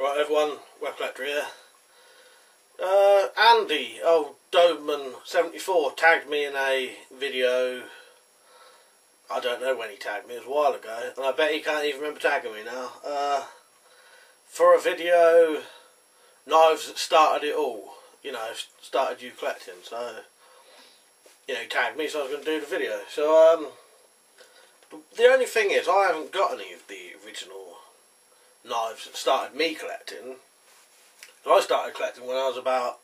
Right everyone, WeaponCollector here. Andy, old Doberman 74, tagged me in a video. I don't know when he tagged me, it was a while ago, and I bet he can't even remember tagging me now. For a video, knives that started it all, you know, started you collecting, so, you know, he tagged me, so I was going to do the video. So, the only thing is, I haven't got any of the original knives that started me collecting. I started collecting when I was about,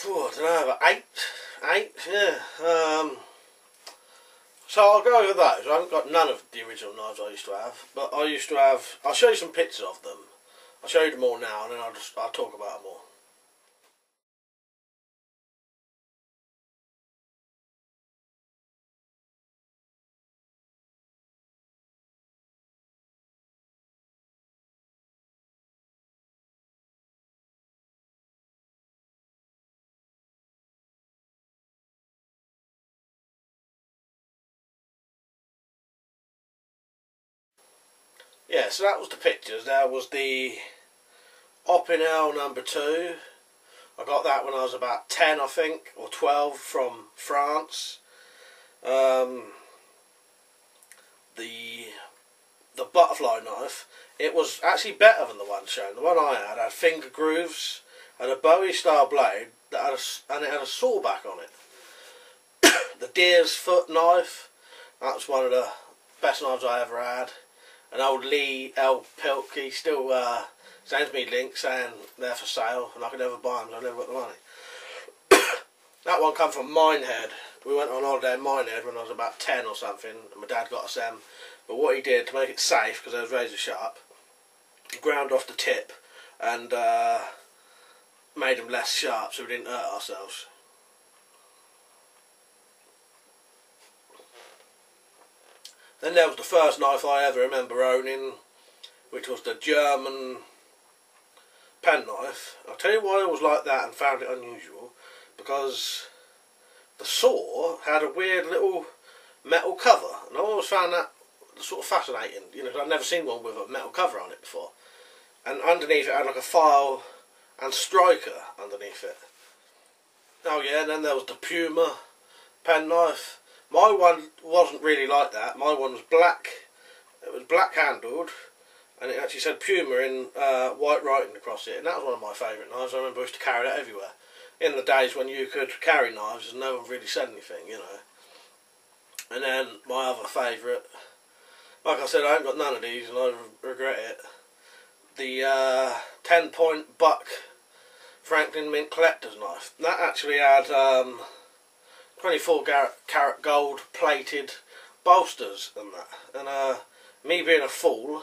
I don't know, about eight, yeah. So I'll go over those. I haven't got none of the original knives I used to have, but I used to have. I'll show you some pictures of them. I'll show you them all now, and then I'll talk about them all. Yeah, so that was the pictures. There was the Opinel #2. I got that when I was about 10, I think, or 12, from France. The butterfly knife, it was actually better than the one shown. The one I had finger grooves and a Bowie style blade that had it had a saw back on it. The deer's foot knife, that was one of the best knives I ever had. An old Lee L. Pilk, he still sends me links saying they're for sale and I could never buy them, so I never got the money. That one come from Minehead. We went on holiday in Minehead when I was about 10 or something, and my dad got us them. But what he did to make it safe, because they was razor sharp, he ground off the tip and made them less sharp so we didn't hurt ourselves. Then there was the first knife I ever remember owning, which was the German penknife. I'll tell you why it was like that and found it unusual, because the saw had a weird little metal cover, and I always found that sort of fascinating, you know, because I'd never seen one with a metal cover on it before. And underneath it had like a file and striker underneath it. Oh yeah, and then there was the Puma penknife. My one wasn't really like that. My one was black. It was black handled, and it actually said Puma in white writing across it. And that was one of my favourite knives. I remember I used to carry that everywhere. In the days when you could carry knives and no one really said anything, you know. And then my other favourite, like I said, I haven't got none of these and I regret it. The 10-point buck Franklin Mint collector's knife. That actually had 24 karat gold plated bolsters and that. And me being a fool,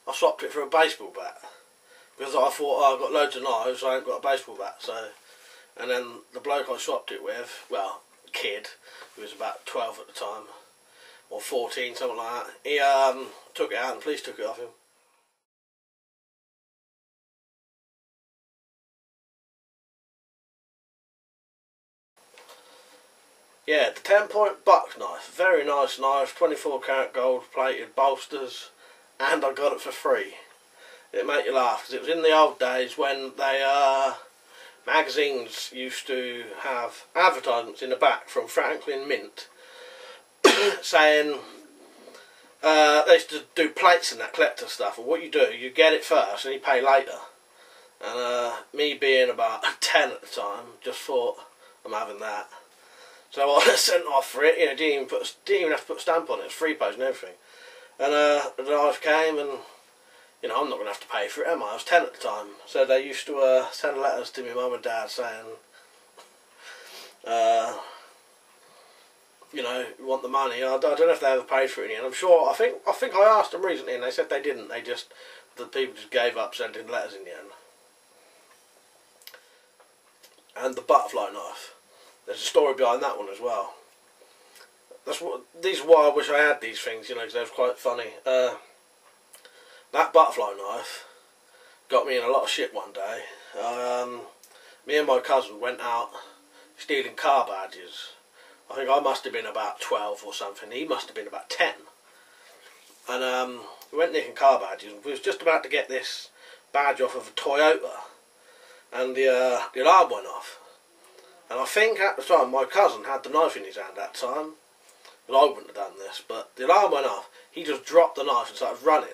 I swapped it for a baseball bat, because I thought, oh, I've got loads of knives, I ain't got a baseball bat. So, and then the bloke I swapped it with, well, kid, who was about 12 at the time, or 14, something like that, he took it out and the police took it off him. Yeah, the 10-point buck knife, very nice knife, 24 karat gold plated bolsters, and I got it for free. It'd make you laugh, because it was in the old days when they, magazines used to have advertisements in the back from Franklin Mint saying they used to do plates and that collector stuff, and what you do, you get it first and you pay later. And me being about 10 at the time, just thought, I'm having that. So I sent off for it, you know, didn't even have to put a stamp on it, it was free post and everything. And the knife came, and you know, I'm not going to have to pay for it, am I? I was 10 at the time. So they used to send letters to my mum and dad saying, you know, you want the money. I don't know if they ever paid for it in the end. I'm sure, I think I asked them recently and they said they didn't. The people just gave up sending letters in the end. And the butterfly knife. There's a story behind that one as well. These are why I wish I had these things, you know, because they was quite funny. That butterfly knife got me in a lot of shit one day. Me and my cousin went out stealing car badges. I think I must have been about 12 or something. He must have been about 10. and we went nicking car badges. We was just about to get this badge off of a Toyota, and the alarm went off. And I think at the time my cousin had the knife in his hand at the time. Well, I wouldn't have done this, but the alarm went off. He just dropped the knife and started running.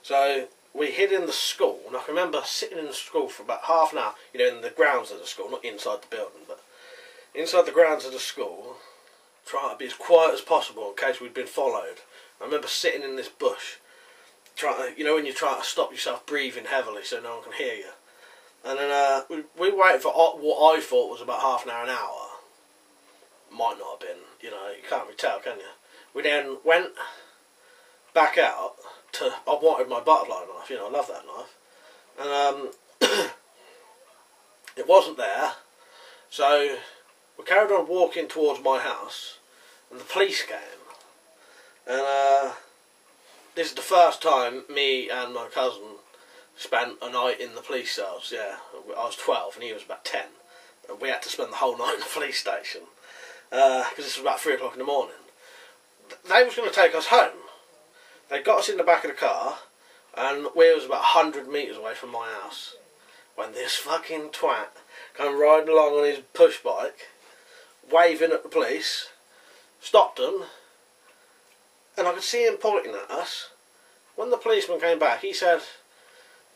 So we hid in the school, and I can remember sitting in the school for about half an hour, you know, in the grounds of the school, not inside the building, but inside the grounds of the school, trying to be as quiet as possible in case we'd been followed. I remember sitting in this bush, trying to, you know, when you're trying to stop yourself breathing heavily so no one can hear you. And then we waited for what I thought was about half an hour. Might not have been, you know, you can't really tell, can you? We then went back out to, I wanted my butterfly knife, you know, I love that knife. And it wasn't there, so we carried on walking towards my house, and the police came. And this is the first time me and my cousin spent a night in the police cells. Yeah, I was 12 and he was about 10. And we had to spend the whole night in the police station. Because this was about 3 o'clock in the morning. They was going to take us home. They got us in the back of the car, and we was about 100 metres away from my house, when this fucking twat came riding along on his push bike, waving at the police, stopped them, and I could see him pointing at us. When the policeman came back, he said,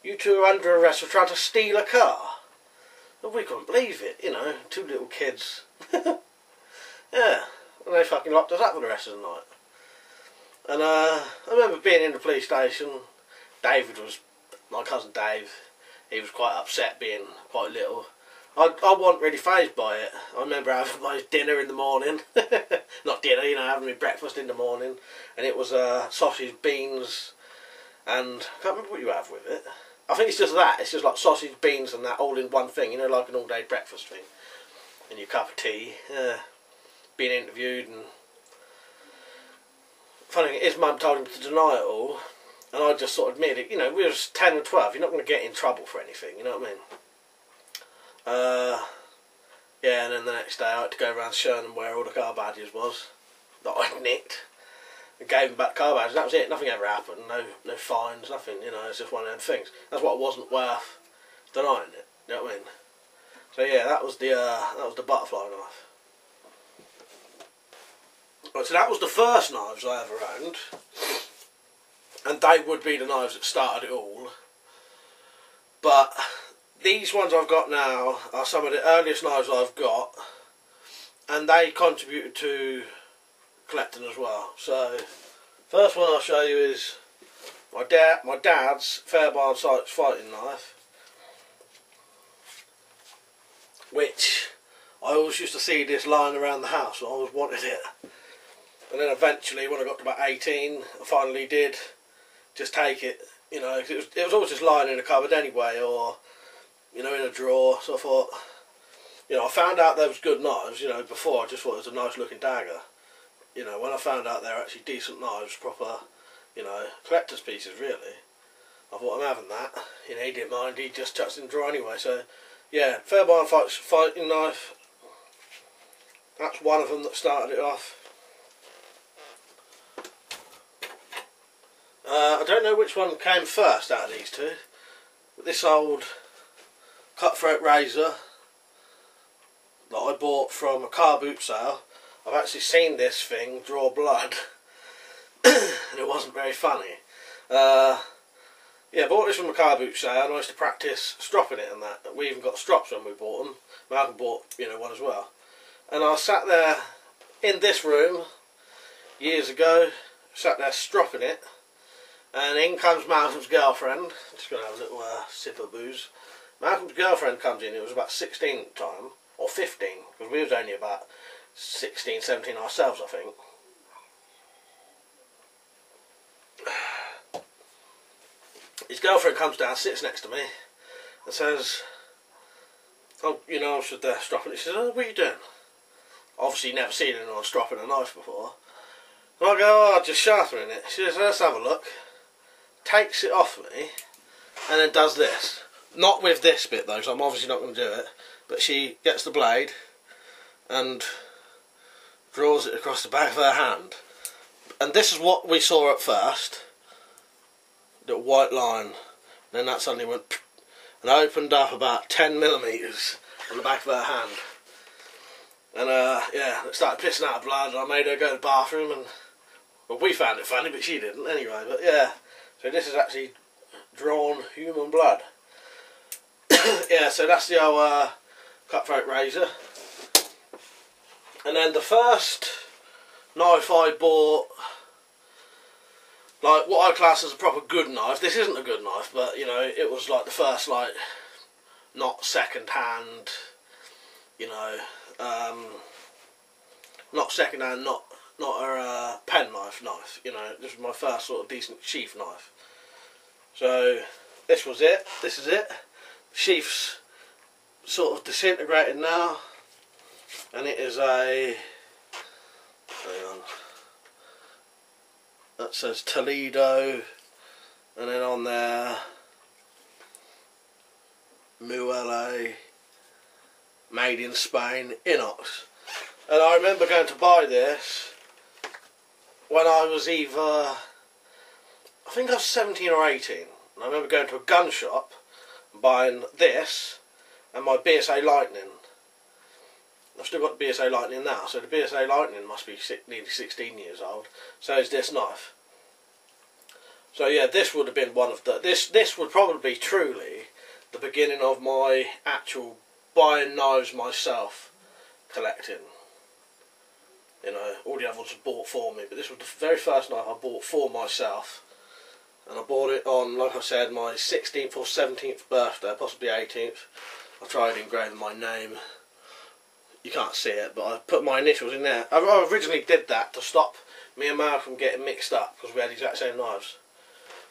"You two are under arrest for trying to steal a car." And we couldn't believe it, you know, 2 little kids. Yeah, and they fucking locked us up for the rest of the night. And I remember being in the police station. David was, my cousin Dave, he was quite upset being quite little. I wasn't really fazed by it. I remember having my dinner in the morning. Not dinner, you know, having my breakfast in the morning. And it was sausage, beans, and I can't remember what you have with it. I think it's just that. It's just like sausage, beans and that all in one thing, you know, like an all-day breakfast thing. And your cup of tea. Being interviewed, and funny thing, his mum told him to deny it all, and I just sort of admitted it. You know, we was 10 and 12, you're not going to get in trouble for anything, you know what I mean? Yeah, and then the next day I had to go around showing them where all the car badges was that I'd nicked, and gave them back car badges. That was it, nothing ever happened, no fines, nothing, you know, it's just one of them things. That's what wasn't worth denying it, you know what I mean? So yeah, that was the butterfly knife. Right, so that was the first knives I ever owned, and they would be the knives that started it all. But these ones I've got now are some of the earliest knives I've got, and they contributed to collecting as well. So first one I'll show you is my dad's Fairbairn Sykes fighting knife, which I always used to see this lying around the house, and I always wanted it. And then eventually, when I got to about 18, I finally did just take it, you know, 'cause it was always just lying in a cupboard anyway, or, you know, in a drawer. So I thought, you know, I found out there was good knives, you know, before I just thought it was a nice looking dagger. You know, when I found out they were actually decent knives, proper, you know, collector's pieces really, I thought, I'm having that. You know, he didn't mind, he just chucked it in the drawer anyway. So, yeah, Fairbairn Sykes fighting knife, that's one of them that started it off. I don't know which one came first out of these two, but this old cutthroat razor that I bought from a car boot sale, I've actually seen this thing draw blood, and it wasn't very funny. Yeah, I bought this from a car boot sale, and I used to practice stropping it and that. We even got strops when we bought them. Malcolm bought, you know, one as well. And I sat there in this room years ago, sat there stropping it, and in comes Malcolm's girlfriend. Just going to have a little sip of booze. Malcolm's girlfriend comes in. It was about 16 at the time, or 15, because we was only about 16, 17 ourselves, I think. His girlfriend comes down, sits next to me, and says, "Oh, you know, I stood there stropping it." She says, "Oh, what are you doing?" Obviously, never seen anyone stropping a knife before. And I go, "Oh, just sharpening it." She says, "Let's have a look." Takes it off me, and then does this. Not with this bit though, so I'm obviously not going to do it. But she gets the blade and draws it across the back of her hand. And this is what we saw at first. little white line. And then that suddenly went and opened up about 10mm on the back of her hand. And yeah, it started pissing out blood, and I made her go to the bathroom, and well, we found it funny, but she didn't anyway. But yeah, so this is actually drawn human blood. Yeah, so that's the old cutthroat razor. And then the first knife I bought, like what I class as a proper good knife. This isn't a good knife, but you know, it was like the first, like, not second hand, you know, not second hand, not a penknife knife. You know, this was my first sort of decent sheath knife. So this was it. This is it. The sheath's sort of disintegrated now, and it is a, hang on, that says Toledo, and then on there Muelle, made in Spain, inox. And I remember going to buy this when I was either, I think I was 17 or 18. And I remember going to a gun shop and buying this and my BSA Lightning. I've still got the BSA Lightning now, so the BSA Lightning must be nearly 16 years old. So is this knife. So yeah, this would have been one of the, this would probably be truly the beginning of my actual buying knives myself, collecting. You know, all the other ones were bought for me, but this was the very first knife I bought for myself. And I bought it on, like I said, my 16th or 17th birthday, possibly 18th. I tried engraving my name. You can't see it, but I put my initials in there. I originally did that to stop me and Mal from getting mixed up, because we had the exact same knives.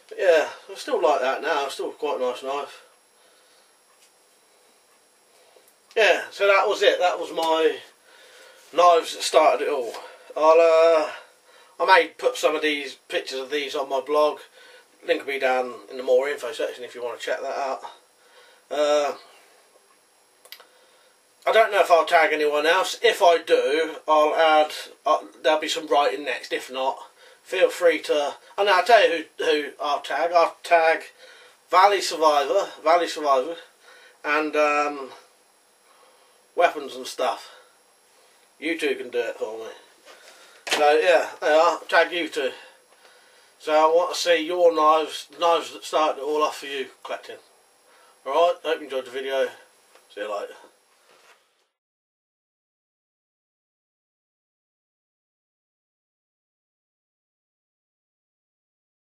But yeah, I still like that now. It's still quite a nice knife. Yeah, so that was it. That was my knives that started it all. I may put some of these pictures of these on my blog. Link will be down in the more info section if you want to check that out. I don't know if I'll tag anyone else. If I do, I'll add. There'll be some writing next. If not, feel free to. And I'll tell you who I'll tag. I'll tag Valley Survivor, and weapons and stuff. You two can do it for me. So yeah, I'll tag you two. So I want to see your knives, the knives that started it all off for you collecting. Alright, hope you enjoyed the video. See you later.